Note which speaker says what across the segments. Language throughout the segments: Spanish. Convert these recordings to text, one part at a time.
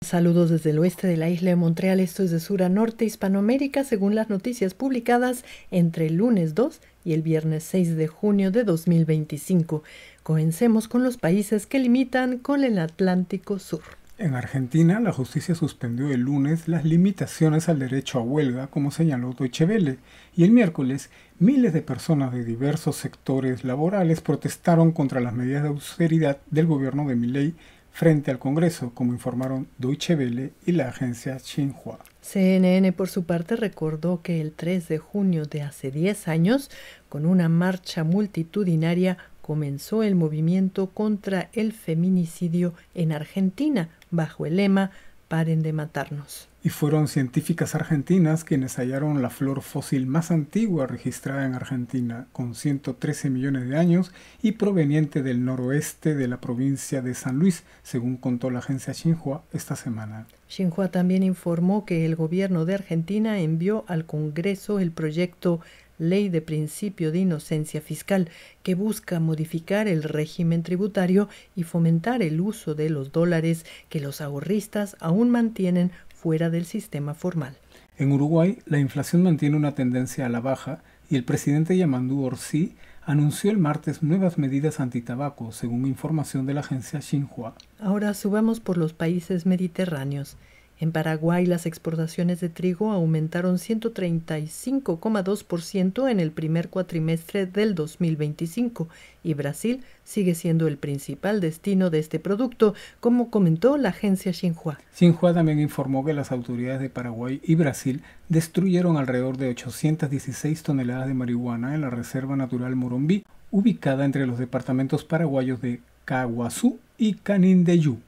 Speaker 1: Saludos desde el oeste de la isla de Montreal, esto es de sur a norte, Hispanoamérica, según las noticias publicadas entre el lunes 2 y el viernes 6 de junio de 2025. Comencemos con los países que limitan con el Atlántico Sur.
Speaker 2: En Argentina, la justicia suspendió el lunes las limitaciones al derecho a huelga, como señaló Deutsche Welle, y el miércoles miles de personas de diversos sectores laborales protestaron contra las medidas de austeridad del gobierno de Milei frente al Congreso, como informaron Deutsche Welle y la agencia Xinhua.
Speaker 1: CNN, por su parte, recordó que el 3 de junio de hace 10 años, con una marcha multitudinaria, comenzó el movimiento contra el feminicidio en Argentina, bajo el lema «Paren de matarnos».
Speaker 2: Y fueron científicas argentinas quienes hallaron la flor fósil más antigua registrada en Argentina, con 113 millones de años y proveniente del noroeste de la provincia de San Luis, según contó la agencia Xinhua esta semana.
Speaker 1: Xinhua también informó que el gobierno de Argentina envió al Congreso el proyecto Ley de Principio de Inocencia Fiscal, que busca modificar el régimen tributario y fomentar el uso de los dólares que los ahorristas aún mantienen fuera del sistema formal.
Speaker 2: En Uruguay, la inflación mantiene una tendencia a la baja y el presidente Yamandú Orsi anunció el martes nuevas medidas antitabaco, según información de la agencia Xinhua.
Speaker 1: Ahora subamos por los países mediterráneos. En Paraguay, las exportaciones de trigo aumentaron 135,2% en el primer cuatrimestre del 2025 y Brasil sigue siendo el principal destino de este producto, como comentó la agencia Xinhua.
Speaker 2: Xinhua también informó que las autoridades de Paraguay y Brasil destruyeron alrededor de 816 toneladas de marihuana en la Reserva Natural Morumbí, ubicada entre los departamentos paraguayos de Caguazú y Canindeyú.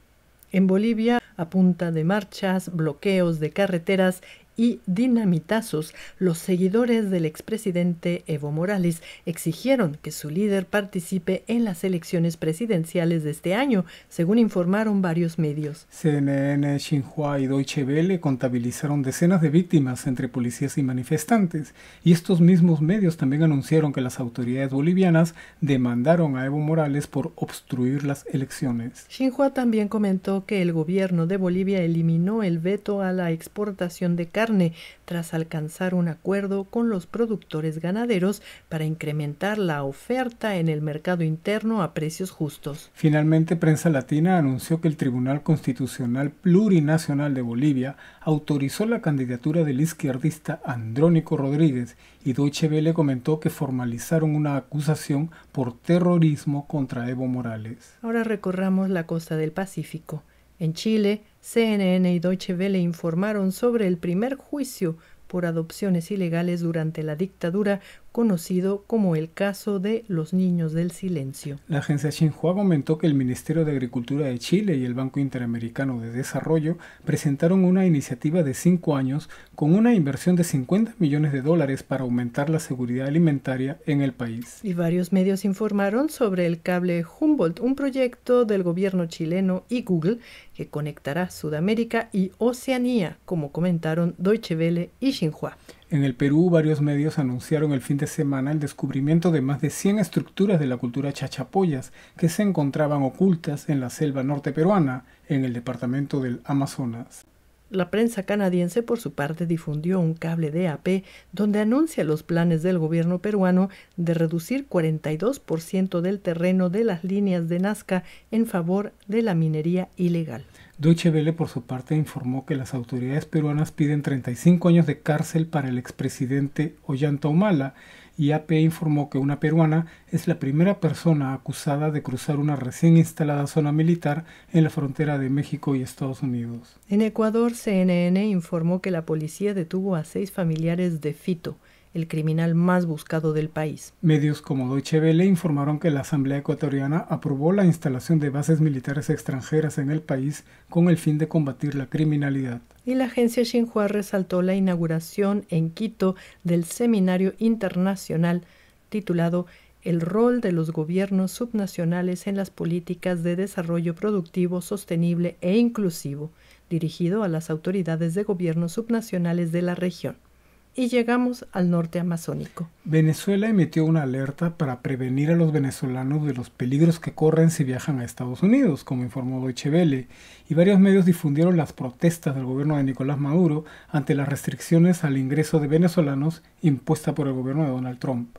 Speaker 1: En Bolivia, a punta de marchas, bloqueos de carreteras y dinamitazos, los seguidores del expresidente Evo Morales exigieron que su líder participe en las elecciones presidenciales de este año, según informaron varios medios.
Speaker 2: CNN, Xinhua y Deutsche Welle contabilizaron decenas de víctimas entre policías y manifestantes, y estos mismos medios también anunciaron que las autoridades bolivianas demandaron a Evo Morales por obstruir las elecciones.
Speaker 1: Xinhua también comentó que el gobierno de Bolivia eliminó el veto a la exportación de carne tras alcanzar un acuerdo con los productores ganaderos para incrementar la oferta en el mercado interno a precios justos.
Speaker 2: Finalmente, Prensa Latina anunció que el Tribunal Constitucional Plurinacional de Bolivia autorizó la candidatura del izquierdista Andrónico Rodríguez y Deutsche Welle comentó que formalizaron una acusación por terrorismo contra Evo Morales.
Speaker 1: Ahora recorramos la costa del Pacífico. En Chile, CNN y Deutsche Welle informaron sobre el primer juicio por adopciones ilegales durante la dictadura, conocido como el caso de los niños del silencio.
Speaker 2: La agencia Xinhua comentó que el Ministerio de Agricultura de Chile y el Banco Interamericano de Desarrollo presentaron una iniciativa de 5 años con una inversión de $50 millones para aumentar la seguridad alimentaria en el país.
Speaker 1: Y varios medios informaron sobre el cable Humboldt, un proyecto del gobierno chileno y Google que conectará Sudamérica y Oceanía, como comentaron Deutsche Welle y Xinhua.
Speaker 2: En el Perú, varios medios anunciaron el fin de semana el descubrimiento de más de 100 estructuras de la cultura chachapoyas que se encontraban ocultas en la selva norte peruana, en el departamento del Amazonas.
Speaker 1: La prensa canadiense, por su parte, difundió un cable DAP donde anuncia los planes del gobierno peruano de reducir 42% del terreno de las líneas de Nazca en favor de la minería ilegal.
Speaker 2: Deutsche Welle, por su parte, informó que las autoridades peruanas piden 35 años de cárcel para el expresidente Ollanta Humala, y AP informó que una peruana es la primera persona acusada de cruzar una recién instalada zona militar en la frontera de México y Estados Unidos.
Speaker 1: En Ecuador, CNN informó que la policía detuvo a 6 familiares de Fito, el criminal más buscado del país.
Speaker 2: Medios como Deutsche Welle informaron que la Asamblea Ecuatoriana aprobó la instalación de bases militares extranjeras en el país con el fin de combatir la criminalidad.
Speaker 1: Y la agencia Xinhua resaltó la inauguración en Quito del seminario internacional titulado El rol de los gobiernos subnacionales en las políticas de desarrollo productivo, sostenible e inclusivo, dirigido a las autoridades de gobiernos subnacionales de la región. y llegamos al norte amazónico.
Speaker 2: Venezuela emitió una alerta para prevenir a los venezolanos de los peligros que corren si viajan a Estados Unidos, como informó Deutsche Welle, y varios medios difundieron las protestas del gobierno de Nicolás Maduro ante las restricciones al ingreso de venezolanos impuestas por el gobierno de Donald Trump.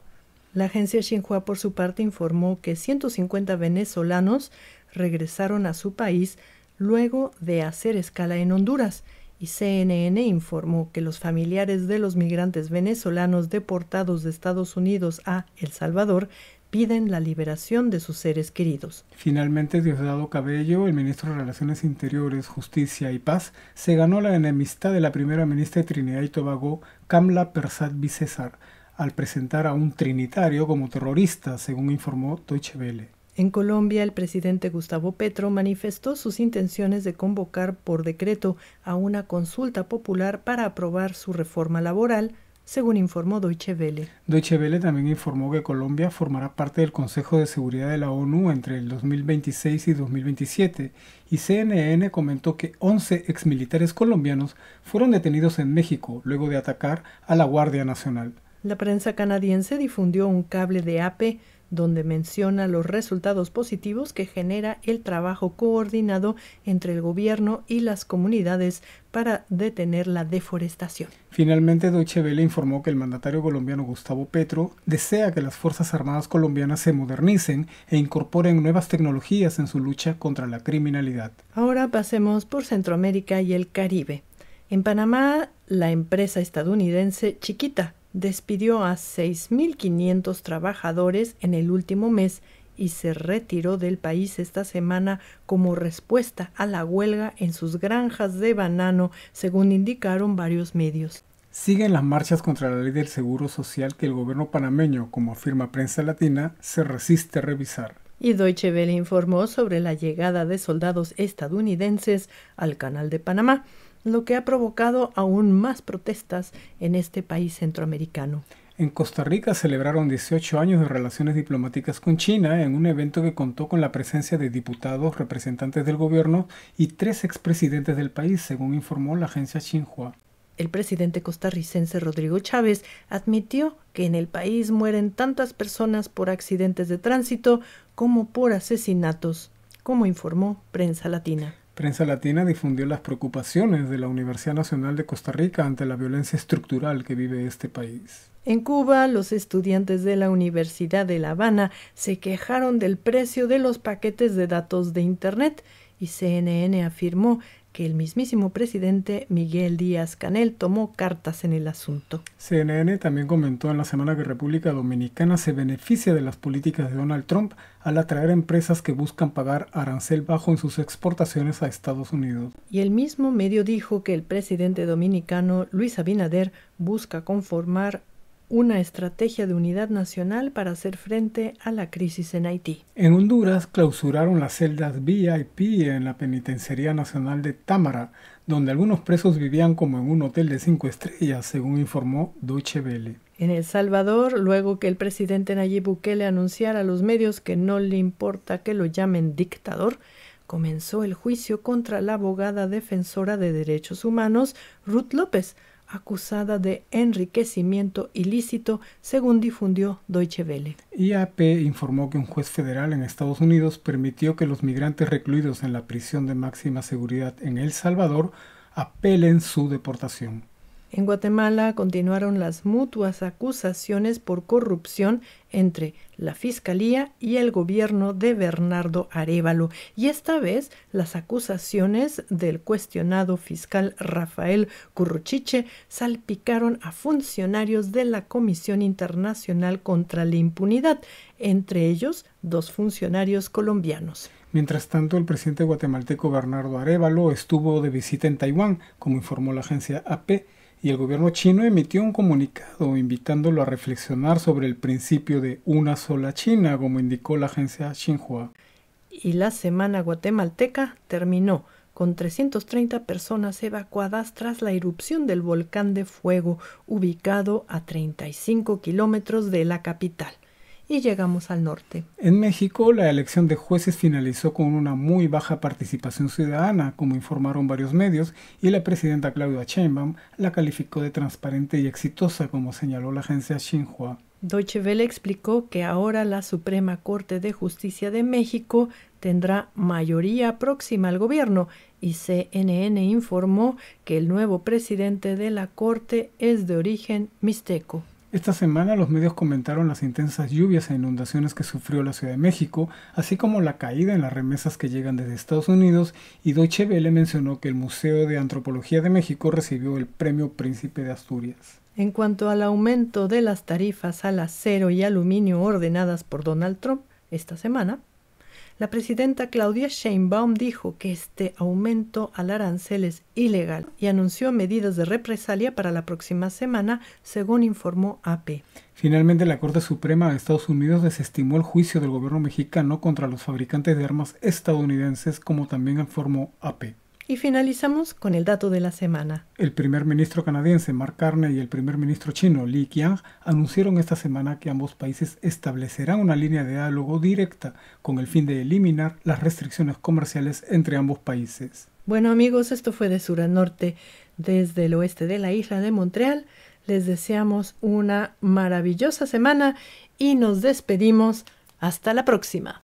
Speaker 1: La agencia Xinhua, por su parte, informó que 150 venezolanos regresaron a su país luego de hacer escala en Honduras, y CNN informó que los familiares de los migrantes venezolanos deportados de Estados Unidos a El Salvador piden la liberación de sus seres queridos.
Speaker 2: Finalmente, Diosdado Cabello, el ministro de Relaciones Interiores, Justicia y Paz, se ganó la enemistad de la primera ministra de Trinidad y Tobago, Kamla Persad-Bissessar, al presentar a un trinitario como terrorista, según informó Deutsche Welle.
Speaker 1: En Colombia, el presidente Gustavo Petro manifestó sus intenciones de convocar por decreto a una consulta popular para aprobar su reforma laboral, según informó Deutsche Welle.
Speaker 2: Deutsche Welle también informó que Colombia formará parte del Consejo de Seguridad de la ONU entre el 2026 y 2027, y CNN comentó que 11 exmilitares colombianos fueron detenidos en México luego de atacar a la Guardia Nacional.
Speaker 1: La prensa canadiense difundió un cable de AP donde menciona los resultados positivos que genera el trabajo coordinado entre el gobierno y las comunidades para detener la deforestación.
Speaker 2: Finalmente, Deutsche Welle informó que el mandatario colombiano Gustavo Petro desea que las Fuerzas Armadas colombianas se modernicen e incorporen nuevas tecnologías en su lucha contra la criminalidad.
Speaker 1: Ahora pasemos por Centroamérica y el Caribe. En Panamá, la empresa estadounidense Chiquita despidió a 6.500 trabajadores en el último mes y se retiró del país esta semana como respuesta a la huelga en sus granjas de banano, según indicaron varios medios.
Speaker 2: Siguen las marchas contra la ley del seguro social que el gobierno panameño, como afirma Prensa Latina, se resiste a revisar.
Speaker 1: Y Deutsche Welle informó sobre la llegada de soldados estadounidenses al Canal de Panamá, lo que ha provocado aún más protestas en este país centroamericano.
Speaker 2: En Costa Rica celebraron 18 años de relaciones diplomáticas con China en un evento que contó con la presencia de diputados, representantes del gobierno y 3 expresidentes del país, según informó la agencia Xinhua.
Speaker 1: El presidente costarricense Rodrigo Chávez admitió que en el país mueren tantas personas por accidentes de tránsito como por asesinatos, como informó Prensa Latina.
Speaker 2: Prensa Latina difundió las preocupaciones de la Universidad Nacional de Costa Rica ante la violencia estructural que vive este país.
Speaker 1: En Cuba, los estudiantes de la Universidad de La Habana se quejaron del precio de los paquetes de datos de Internet y CNN afirmó que el mismísimo presidente Miguel Díaz-Canel tomó cartas en el asunto.
Speaker 2: CNN también comentó en la semana que República Dominicana se beneficia de las políticas de Donald Trump al atraer empresas que buscan pagar arancel bajo en sus exportaciones a Estados Unidos.
Speaker 1: Y el mismo medio dijo que el presidente dominicano Luis Abinader busca conformar una estrategia de unidad nacional para hacer frente a la crisis en Haití.
Speaker 2: En Honduras clausuraron las celdas VIP en la Penitenciaría Nacional de Támara, donde algunos presos vivían como en un hotel de 5 estrellas, según informó Deutsche Welle.
Speaker 1: En El Salvador, luego que el presidente Nayib Bukele anunciara a los medios que no le importa que lo llamen dictador, comenzó el juicio contra la abogada defensora de derechos humanos Ruth López, acusada de enriquecimiento ilícito, según difundió Deutsche Welle.
Speaker 2: IAP informó que un juez federal en Estados Unidos permitió que los migrantes recluidos en la prisión de máxima seguridad en El Salvador apelen su deportación.
Speaker 1: En Guatemala continuaron las mutuas acusaciones por corrupción entre la Fiscalía y el gobierno de Bernardo Arévalo, y esta vez las acusaciones del cuestionado fiscal Rafael Curruchiche salpicaron a funcionarios de la Comisión Internacional contra la Impunidad, entre ellos 2 funcionarios colombianos.
Speaker 2: Mientras tanto, el presidente guatemalteco Bernardo Arévalo estuvo de visita en Taiwán, como informó la agencia AP, y el gobierno chino emitió un comunicado invitándolo a reflexionar sobre el principio de una sola China, como indicó la agencia Xinhua.
Speaker 1: Y la semana guatemalteca terminó con 330 personas evacuadas tras la erupción del volcán de fuego ubicado a 35 kilómetros de la capital. y llegamos al norte.
Speaker 2: En México, la elección de jueces finalizó con una muy baja participación ciudadana, como informaron varios medios, y la presidenta Claudia Sheinbaum la calificó de transparente y exitosa, como señaló la agencia Xinhua.
Speaker 1: Deutsche Welle explicó que ahora la Suprema Corte de Justicia de México tendrá mayoría próxima al gobierno y CNN informó que el nuevo presidente de la Corte es de origen mixteco.
Speaker 2: Esta semana los medios comentaron las intensas lluvias e inundaciones que sufrió la Ciudad de México, así como la caída en las remesas que llegan desde Estados Unidos, y Deutsche Welle mencionó que el Museo de Antropología de México recibió el Premio Príncipe de Asturias.
Speaker 1: En cuanto al aumento de las tarifas al acero y aluminio ordenadas por Donald Trump esta semana, la presidenta Claudia Sheinbaum dijo que este aumento al arancel es ilegal y anunció medidas de represalia para la próxima semana, según informó AP.
Speaker 2: Finalmente, la Corte Suprema de Estados Unidos desestimó el juicio del gobierno mexicano contra los fabricantes de armas estadounidenses, como también informó AP.
Speaker 1: Y finalizamos con el dato de la semana.
Speaker 2: El primer ministro canadiense Mark Carney y el primer ministro chino Li Qiang anunciaron esta semana que ambos países establecerán una línea de diálogo directa con el fin de eliminar las restricciones comerciales entre ambos países.
Speaker 1: Bueno amigos, esto fue de sur a norte, desde el oeste de la isla de Montreal. Les deseamos una maravillosa semana y nos despedimos. Hasta la próxima.